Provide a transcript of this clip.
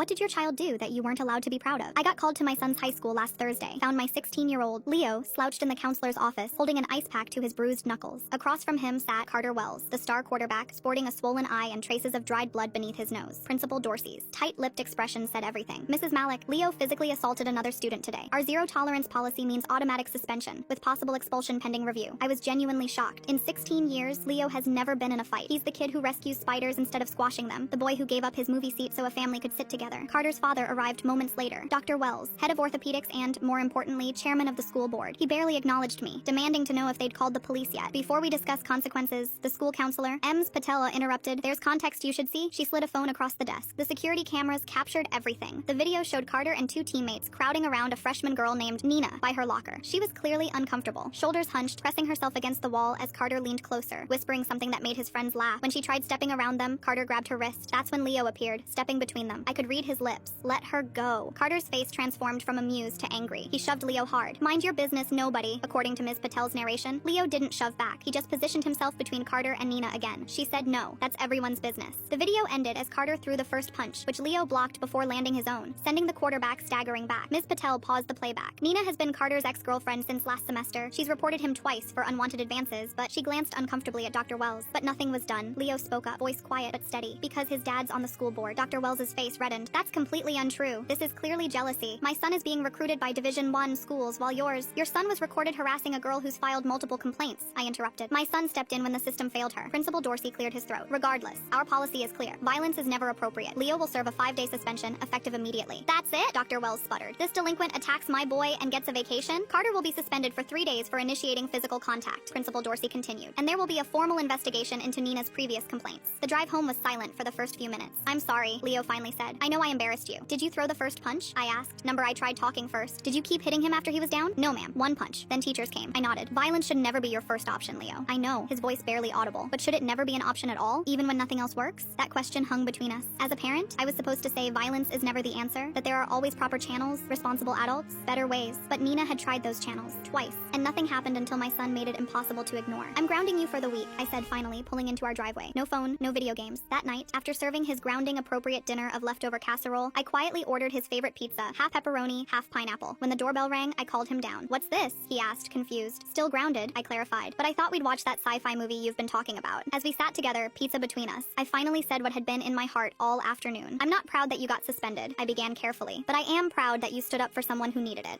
What did your child do that you weren't allowed to be proud of? I got called to my son's high school last Thursday. Found my 16-year-old Leo slouched in the counselor's office, holding an ice pack to his bruised knuckles. Across from him sat Carter Wells, the star quarterback, sporting a swollen eye and traces of dried blood beneath his nose. Principal Dorsey's tight-lipped expression said everything. Mrs. Malik, Leo physically assaulted another student today. Our zero-tolerance policy means automatic suspension, with possible expulsion pending review. I was genuinely shocked. In 16 years, Leo has never been in a fight. He's the kid who rescues spiders instead of squashing them, the boy who gave up his movie seat so a family could sit together. Carter's father arrived moments later, Dr. Wells, head of orthopedics and, more importantly, chairman of the school board. He barely acknowledged me, demanding to know if they'd called the police yet. Before we discuss consequences, the school counselor, Ems Patella, interrupted. There's context you should see. She slid a phone across the desk. The security cameras captured everything. The video showed Carter and two teammates crowding around a freshman girl named Nina by her locker. She was clearly uncomfortable, shoulders hunched, pressing herself against the wall as Carter leaned closer, whispering something that made his friends laugh. When she tried stepping around them, Carter grabbed her wrist. That's when Leo appeared, stepping between them. I could read his lips. Let her go. Carter's face transformed from amused to angry. He shoved Leo hard. Mind your business, nobody, according to Ms. Patel's narration. Leo didn't shove back. He just positioned himself between Carter and Nina again. She said no. That's everyone's business. The video ended as Carter threw the first punch, which Leo blocked before landing his own, sending the quarterback staggering back. Ms. Patel paused the playback. Nina has been Carter's ex-girlfriend since last semester. She's reported him twice for unwanted advances, but she glanced uncomfortably at Dr. Wells. But nothing was done. Leo spoke up, voice quiet but steady. Because his dad's on the school board. Dr. Wells's face reddened. That's completely untrue. This is clearly jealousy. My son is being recruited by Division I schools while your son was recorded harassing a girl who's filed multiple complaints, I interrupted. My son stepped in when the system failed her. Principal Dorsey cleared his throat. Regardless, our policy is clear. Violence is never appropriate. Leo will serve a 5-day suspension, effective immediately. That's it? Dr. Wells sputtered. This delinquent attacks my boy and gets a vacation? Carter will be suspended for 3 days for initiating physical contact, Principal Dorsey continued. And there will be a formal investigation into Nina's previous complaints. The drive home was silent for the first few minutes. I'm sorry, Leo finally said. I know I embarrassed you. Did you throw the first punch? I asked. I tried talking first. Did you keep hitting him after he was down? No, ma'am. One punch. Then teachers came. I nodded. Violence should never be your first option, Leo. I know, his voice barely audible. But should it never be an option at all, even when nothing else works? That question hung between us. As a parent, I was supposed to say violence is never the answer, that there are always proper channels, responsible adults, better ways. But Nina had tried those channels, twice, and nothing happened until my son made it impossible to ignore. I'm grounding you for the week, I said finally, pulling into our driveway. No phone, no video games. That night, after serving his grounding-appropriate dinner of leftover casserole, I quietly ordered his favorite pizza, half pepperoni, half pineapple. When the doorbell rang, I called him down. What's this? He asked, confused. Still grounded, I clarified. But I thought we'd watch that sci-fi movie you've been talking about. As we sat together, pizza between us, I finally said what had been in my heart all afternoon. I'm not proud that you got suspended, I began carefully, but I am proud that you stood up for someone who needed it.